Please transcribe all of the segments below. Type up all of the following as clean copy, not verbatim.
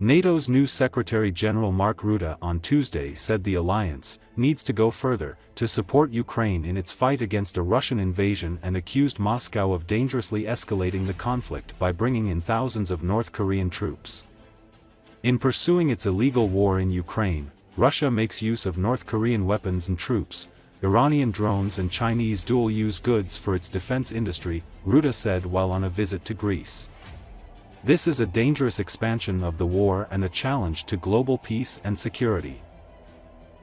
NATO's new Secretary General Mark Rutte on Tuesday said the alliance needs to go further to support Ukraine in its fight against a Russian invasion and accused Moscow of dangerously escalating the conflict by bringing in thousands of North Korean troops. In pursuing its illegal war in Ukraine, Russia makes use of North Korean weapons and troops, Iranian drones and Chinese dual-use goods for its defense industry, Rutte said while on a visit to Greece. This is a dangerous expansion of the war and a challenge to global peace and security.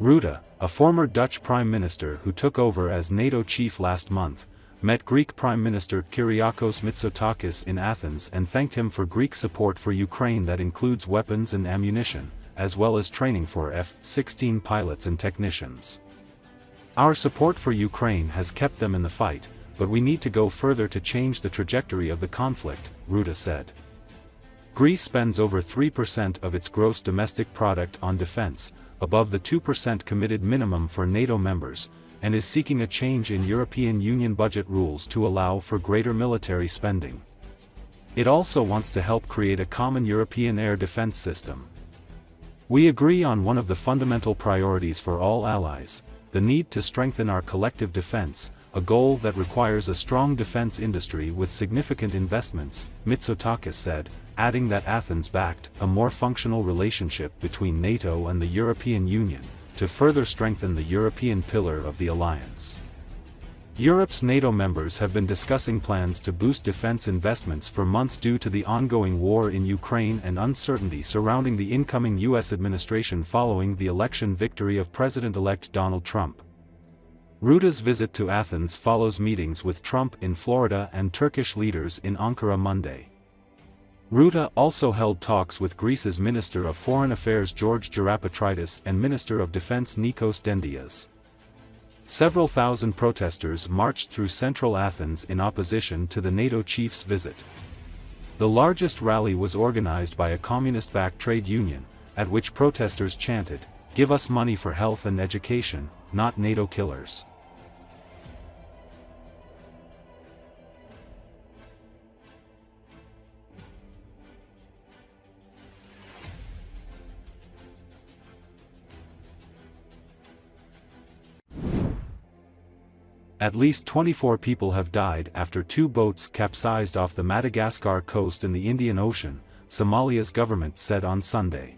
Rutte, a former Dutch Prime Minister who took over as NATO chief last month, met Greek Prime Minister Kyriakos Mitsotakis in Athens and thanked him for Greek support for Ukraine that includes weapons and ammunition, as well as training for F-16 pilots and technicians. Our support for Ukraine has kept them in the fight, but we need to go further to change the trajectory of the conflict, Rutte said. Greece spends over 3% of its gross domestic product on defense, above the 2% committed minimum for NATO members, and is seeking a change in European Union budget rules to allow for greater military spending. It also wants to help create a common European air defense system. We agree on one of the fundamental priorities for all allies, the need to strengthen our collective defense, a goal that requires a strong defense industry with significant investments, Mitsotakis said, adding that Athens backed a more functional relationship between NATO and the European Union, to further strengthen the European pillar of the alliance. Europe's NATO members have been discussing plans to boost defense investments for months due to the ongoing war in Ukraine and uncertainty surrounding the incoming U.S. administration following the election victory of President-elect Donald Trump. Rutte's visit to Athens follows meetings with Trump in Florida and Turkish leaders in Ankara Monday. Rutte also held talks with Greece's Minister of Foreign Affairs George Gerapatritis and Minister of Defense Nikos Dendias. Several thousand protesters marched through central Athens in opposition to the NATO chief's visit. The largest rally was organized by a communist-backed trade union, at which protesters chanted, "Give us money for health and education, not NATO killers." At least 24 people have died after two boats capsized off the Madagascar coast in the Indian Ocean, Somalia's government said on Sunday.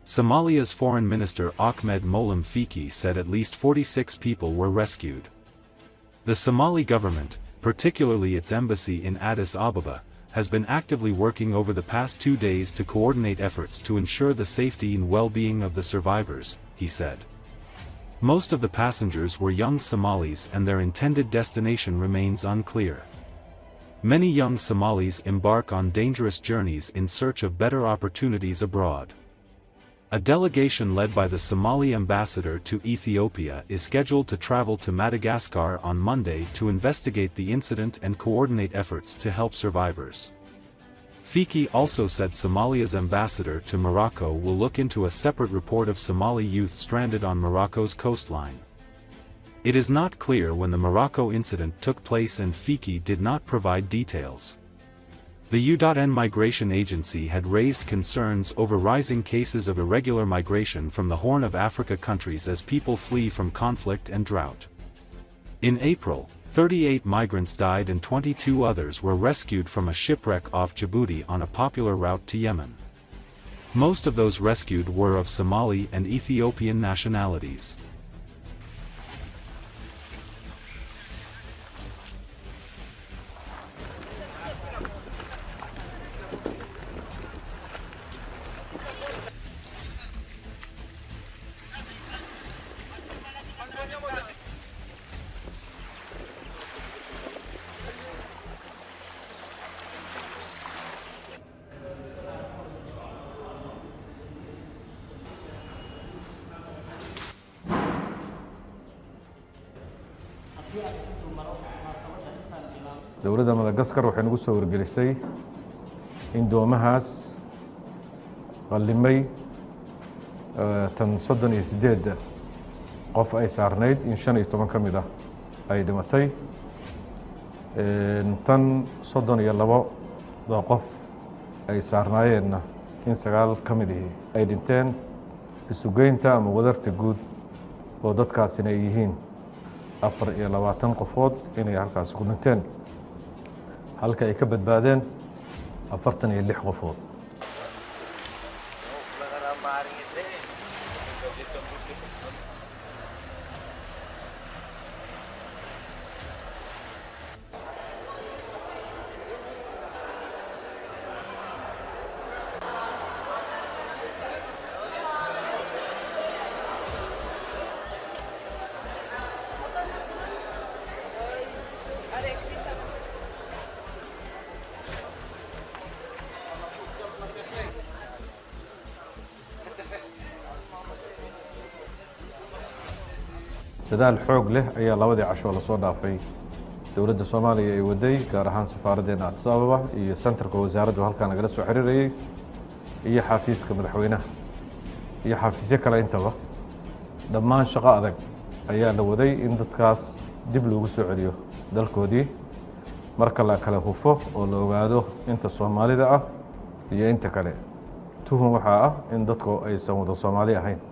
Somalia's Foreign Minister Ahmed Moalem Fiki said at least 46 people were rescued. The Somali government, particularly its embassy in Addis Ababa, has been actively working over the past 2 days to coordinate efforts to ensure the safety and well-being of the survivors, he said. Most of the passengers were young Somalis and their intended destination remains unclear. Many young Somalis embark on dangerous journeys in search of better opportunities abroad. A delegation led by the Somali ambassador to Ethiopia is scheduled to travel to Madagascar on Monday to investigate the incident and coordinate efforts to help survivors. Fiki also said Somalia's ambassador to Morocco will look into a separate report of Somali youth stranded on Morocco's coastline. It is not clear when the Morocco incident took place and Fiki did not provide details. The UN Migration Agency had raised concerns over rising cases of irregular migration from the Horn of Africa countries as people flee from conflict and drought. In April, 38 migrants died and 22 others were rescued from a shipwreck off Djibouti on a popular route to Yemen. Most of those rescued were of Somali and Ethiopian nationalities. dowladda Madagascar waxay nagu soo wargelisay in doomahaas qallimay tan 38 qof ay saarnayd in 15 kamid ah ay dhimatay tan 32 qof ay saarnaayeen in 9 ka mid ay dhinteen isugeynta ama wadarta guud oo dadkaasina ay yihiin 24 qofood inay halkaas ku dhinteen halka ay ka badbaadeen 46 qofood. dadaal xoog leh ayaa labadii casho la soo dhaafay dowladda Soomaaliya ay waday gaar ahaan safaaraddeena Addis Ababa iyo centerka wasaaraddu halkaan nagala soo xiriirayay iyo xafiiska madaxweynaha iyo xafiisyo kale intaba dhammaan shaqo adag ayaa la waday in dadkaas dib loogu soo celiyo dalkoodii marka la kala hufo oo la ogaado inta Soomaalida ah iyo inta kale tuhun waxa ah in dadku aysan wada Soomaali ahayn